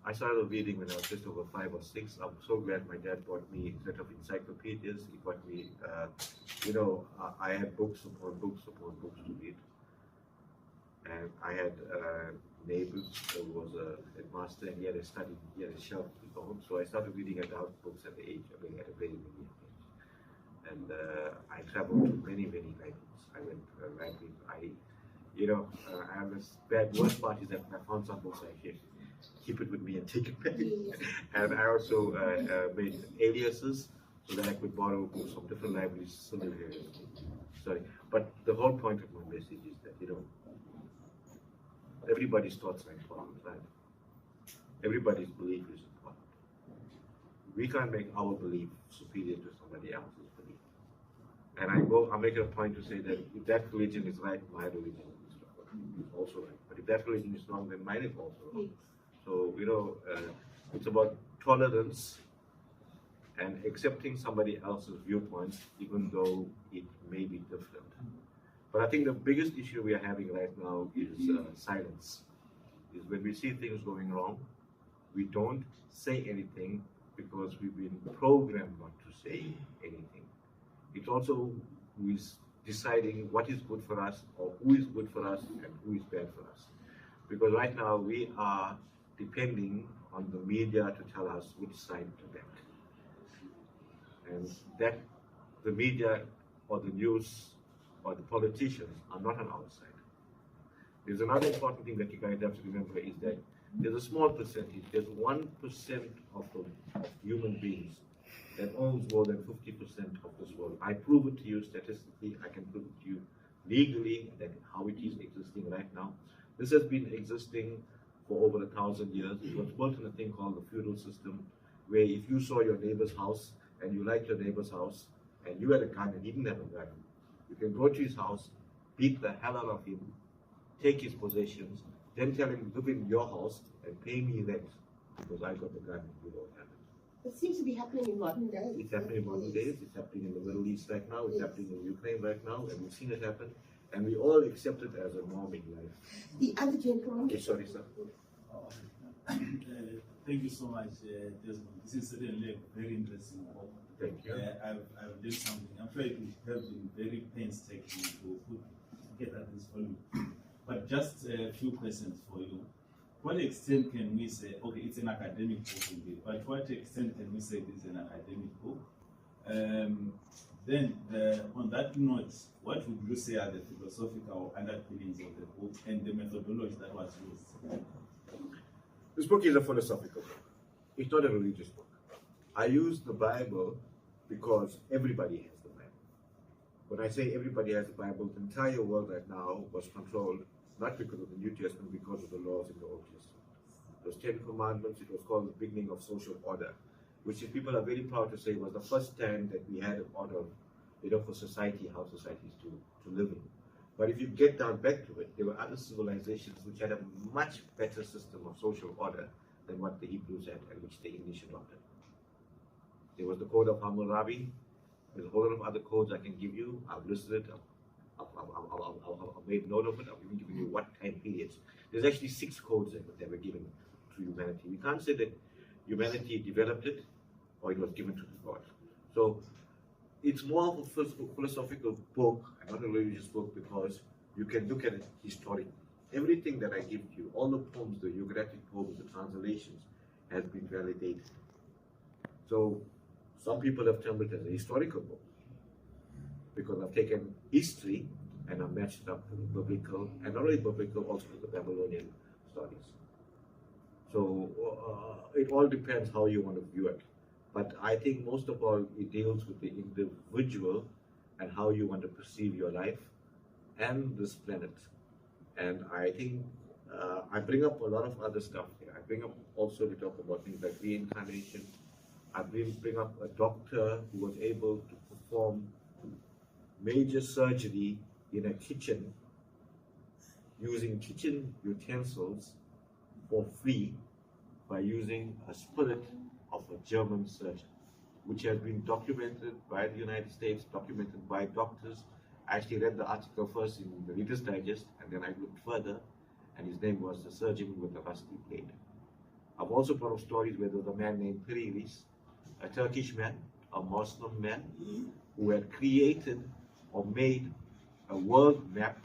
[SPEAKER 2] I started reading when I was just over 5 or 6. I'm so glad my dad bought me a set of encyclopedias. He bought me, I had books upon books to read. And I had neighbors who was a headmaster, and he had a shelf of his own. So I started reading adult books at a very young age. And I traveled to many libraries. I went to libraries. I have this worst part is that I found some books I keep it with me and take it back. And I also made aliases so that I could borrow books from different libraries. Sorry, but the whole point of my message is that everybody's thoughts are important, right? Everybody's belief is important. We can't make our belief superior to somebody else's belief. And I make it a point to say that if that religion is right, my religion is also right. But if that religion is wrong, then mine is also wrong. So, it's about tolerance and accepting somebody else's viewpoint, even though it may be different. But I think the biggest issue we are having right now is silence. Is when we see things going wrong, we don't say anything because we've been programmed not to say anything. It's also who is deciding what is good for us, or who is good for us and who is bad for us. Because right now we are depending on the media to tell us which side to back. And that the media or the news or the politicians are not on our side. There's another important thing that you guys have to remember is that there's a small percentage, there's 1% of human beings that owns more than 50% of this world. I prove it to you statistically, I can prove it to you legally, that how it is existing right now. This has been existing for over 1,000 years. It was built in a thing called the feudal system, where if you saw your neighbor's house and you liked your neighbor's house and you had a gun and he didn't have a gun, you can go to his house, beat the hell out of him, take his possessions, then tell him live in your house and pay me rent because I got the gun and you don't have it.
[SPEAKER 1] It seems to be happening in modern days.
[SPEAKER 2] It's happening in modern days, it's happening in the Middle East right now, it's happening in Ukraine right now, and we've seen it happen, and we all accept it as a norm in life.
[SPEAKER 1] The other gentleman.
[SPEAKER 2] Okay, sorry, sir.
[SPEAKER 4] Thank you so much, Desmond. This is certainly a very interesting book.
[SPEAKER 2] Thank you.
[SPEAKER 4] I've done something. I'm sure it has been very painstaking to put together this volume. But just a few questions for you. What extent can we say, okay, it's an academic book indeed, but what extent can we say this is an academic book? Then, on that note, what would you say are the philosophical underpinnings of the book and the methodology that was used?
[SPEAKER 2] This book is a philosophical book. It's not a religious book. I use the Bible because everybody has the Bible. When I say everybody has the Bible, the entire world right now was controlled not because of the New Testament, because of the laws in the Old Testament. Those 10 Commandments, it was called the beginning of social order, which people are very proud to say was the first time that we had an order, for society, how societies to live in. But if you get down back to it, there were other civilizations which had a much better system of social order than what the Hebrews had and which the English adopted. There was the Code of Hammurabi. There's a whole lot of other codes I can give you. I've listed it. I've made note of it. I've even given you what time periods. There's actually 6 codes that were given to humanity. We can't say that humanity developed it or it was given to God. So it's more of a philosophical book and not a religious book because you can look at it historically. Everything that I give to you, all the poems, the Ugaritic poems, the translations, has been validated. So some people have termed it as a historical book because I've taken history and I've matched it up to the biblical, and not only biblical, also to the Babylonian studies. So it all depends how you want to view it. But I think most of all, it deals with the individual and how you want to perceive your life and this planet. And I think I bring up a lot of other stuff here. I bring up also, we talk about things like reincarnation. I bring up a doctor who was able to perform major surgery in a kitchen using kitchen utensils for free by using a spirit of a German surgeon, which has been documented by the United States, documented by doctors. I actually read the article first in the Reader's Digest, and then I looked further, and his name was the surgeon with the rusty blade. I've also brought up stories where there was a man named Pillay, a Turkish man, a Muslim man, who had created or made a world map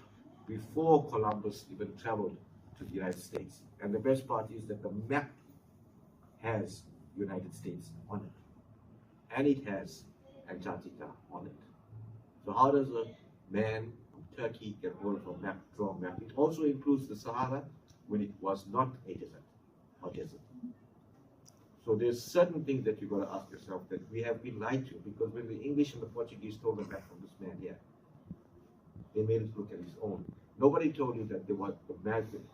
[SPEAKER 2] before Columbus even traveled to the United States. And the best part is that the map has United States on it, and it has Antarctica on it. So how does a man from Turkey get hold of a map, draw a map? It also includes the Sahara when it was not a desert or desert. So there's certain things that you've got to ask yourself that we have been lied to, because when the English and the Portuguese told the map from this man here, they made it look at his own. Nobody told you that there was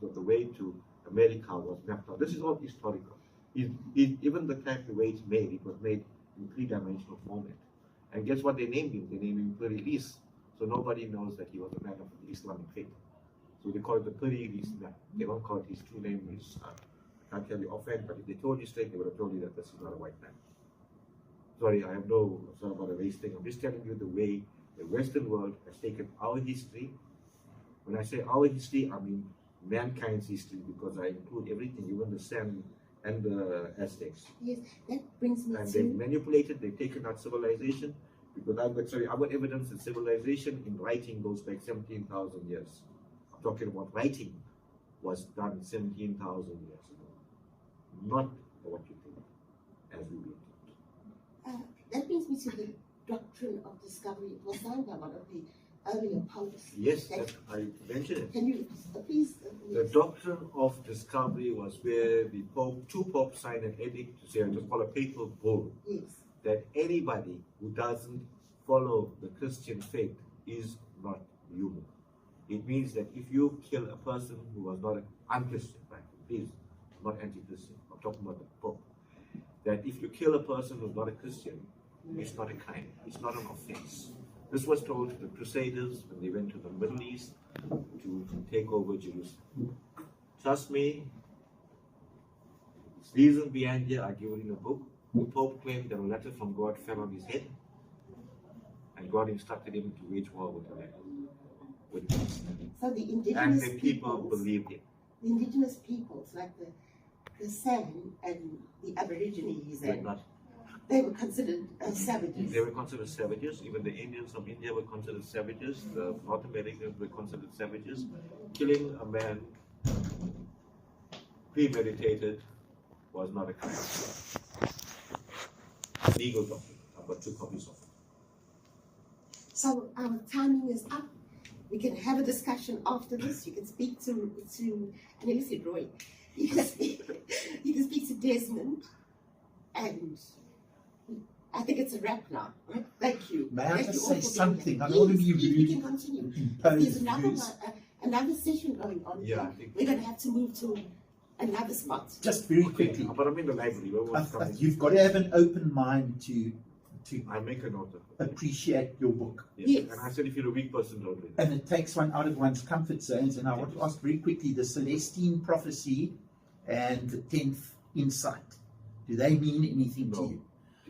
[SPEAKER 2] the way to America was mapped out. This is all historical. Even the way it's made, it was made in 3-dimensional format. And guess what they named him? They named him Pillay. So nobody knows that he was a man of the Islamic faith. So they call it the Pillay map. They don't call it his true name. I can't tell you offhand, but if they told you straight, they would have told you that this is not a white man. Sorry, I have no sort about a race thing. I'm just telling you the way the Western world has taken our history. When I say our history, I mean mankind's history, because I include everything, even the San and the Aztecs.
[SPEAKER 1] Yes, that brings me
[SPEAKER 2] and
[SPEAKER 1] to...
[SPEAKER 2] they've manipulated, they've taken out civilization, because I've got evidence that civilization in writing goes back 17,000 years. I'm talking about writing was done 17,000 years ago, not what you think, as we been taught.
[SPEAKER 1] That brings me to the doctrine of discovery. It was signed by one of the earlier policy.
[SPEAKER 2] Yes,
[SPEAKER 1] Okay.
[SPEAKER 2] that I mentioned it.
[SPEAKER 1] Can you please?
[SPEAKER 2] The doctrine of discovery was where the Pope, two popes signed an edict to say, it was called a papal bull,
[SPEAKER 1] Yes.
[SPEAKER 2] that anybody who doesn't follow the Christian faith is not human. It means that if you kill a person who was not an unchristian, right? Please, not anti-Christian. I'm talking about the Pope. That if you kill a person who's not a Christian, it's not a crime. It's not an offense. This was told to the Crusaders when they went to the Middle East to take over Jerusalem. Trust me, the reason behind here are given in a book. The Pope claimed that a letter from God fell on his head, and God instructed him to wage war with the letter.
[SPEAKER 1] So the
[SPEAKER 2] And
[SPEAKER 1] indigenous
[SPEAKER 2] the people
[SPEAKER 1] peoples,
[SPEAKER 2] believed it.
[SPEAKER 1] the indigenous peoples like the San and the Aborigines,
[SPEAKER 2] They're
[SPEAKER 1] and
[SPEAKER 2] not.
[SPEAKER 1] they were considered savages.
[SPEAKER 2] They were considered savages. Even the Indians from India were considered savages. The North Americans were considered savages. Killing a man premeditated was not a crime. Legal document. I've got 2 copies of it.
[SPEAKER 1] So our timing is up. We can have a discussion after this. You can speak to I nearly said Roy. You can speak to Desmond, and I think it's a wrap now. Thank you.
[SPEAKER 3] May I
[SPEAKER 1] Thank
[SPEAKER 3] just
[SPEAKER 1] you all
[SPEAKER 3] say
[SPEAKER 1] for being
[SPEAKER 3] something?
[SPEAKER 1] here.
[SPEAKER 3] I don't want to be
[SPEAKER 1] Please,
[SPEAKER 3] rude.
[SPEAKER 1] you can continue.
[SPEAKER 3] Impose
[SPEAKER 1] There's another
[SPEAKER 3] views.
[SPEAKER 1] one, another session going on.
[SPEAKER 2] Yeah, I
[SPEAKER 1] here.
[SPEAKER 2] think-
[SPEAKER 1] We're going to have to move to another spot.
[SPEAKER 3] Just very
[SPEAKER 2] Okay,
[SPEAKER 3] quickly,
[SPEAKER 2] but I'm in the library. Where was it coming?
[SPEAKER 3] you've got to have an open mind to
[SPEAKER 2] I make a note of it.
[SPEAKER 3] appreciate your book.
[SPEAKER 1] Yes.
[SPEAKER 2] And I said, if you're a weak person, don't read it.
[SPEAKER 3] And it takes one out of one's comfort zones. And I want to ask very quickly, the Celestine prophecy and the 10th insight, do they mean anything to
[SPEAKER 2] No.
[SPEAKER 3] you?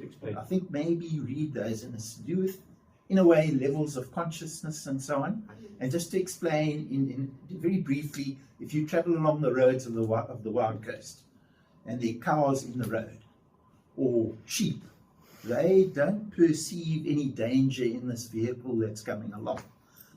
[SPEAKER 2] Explain.
[SPEAKER 3] I think maybe you read those, and it's to do with, in a way, levels of consciousness and so on. And just to explain, in very briefly, if you travel along the roads of the Wild Coast, and there are cows in the road, or sheep, they don't perceive any danger in this vehicle that's coming along.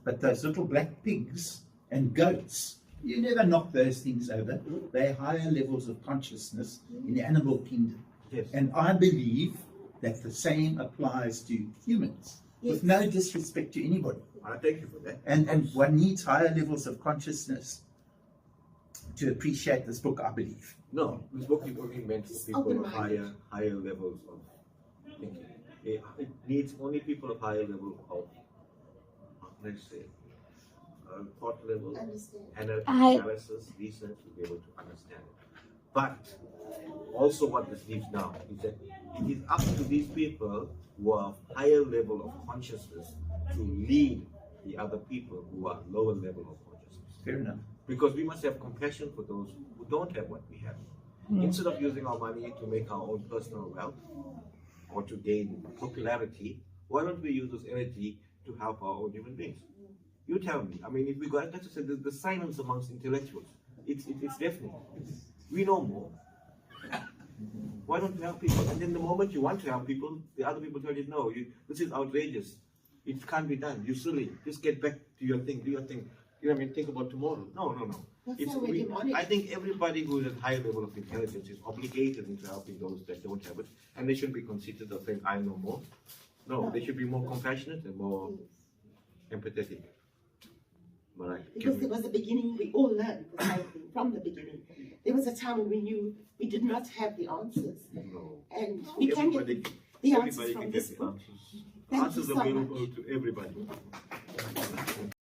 [SPEAKER 3] But those little black pigs and goats, you never knock those things over. They're higher levels of consciousness in the animal kingdom.
[SPEAKER 2] Yes.
[SPEAKER 3] And I believe that the same applies to humans, with no disrespect to anybody.
[SPEAKER 2] I thank you for that.
[SPEAKER 3] And one needs higher levels of consciousness to appreciate this book, I believe.
[SPEAKER 2] No, this book is only meant for people of
[SPEAKER 1] open-minded.
[SPEAKER 2] higher levels of thinking. It needs only people of higher level of, let's say, thought level,
[SPEAKER 1] Understand.
[SPEAKER 2] analysis, research to be able to understand it. But also what this leaves now is that it is up to these people who are of higher level of consciousness to lead the other people who are lower level of consciousness.
[SPEAKER 3] Fair enough.
[SPEAKER 2] Because we must have compassion for those who don't have what we have. Instead of using our money to make our own personal wealth or to gain popularity, why don't we use this energy to help our own human beings? You tell me. I mean, if we go, let's just say the silence amongst intellectuals, it's deafening. We know more. Why don't you help people? And then the moment you want to help people, the other people tell you, no, this is outrageous. It can't be done. You're silly. Just get back to your thing. Do your thing. You know what I mean? Think about tomorrow. No.
[SPEAKER 1] That's not demonic.
[SPEAKER 2] I think everybody who is at high level of intelligence is obligated into helping those that don't have it, and they shouldn't be conceited of saying, I know more. No, they should be more compassionate and more empathetic. But
[SPEAKER 1] Because there was a beginning, we all learned the same thing from the beginning. There was a time when we knew we did not have the answers.
[SPEAKER 2] no.
[SPEAKER 1] And we can get the answers
[SPEAKER 2] Everybody
[SPEAKER 1] from
[SPEAKER 2] can
[SPEAKER 1] this
[SPEAKER 2] get the
[SPEAKER 1] book.
[SPEAKER 2] answers.
[SPEAKER 1] Thank you
[SPEAKER 2] Answers
[SPEAKER 1] so
[SPEAKER 2] available
[SPEAKER 1] much.
[SPEAKER 2] to everybody.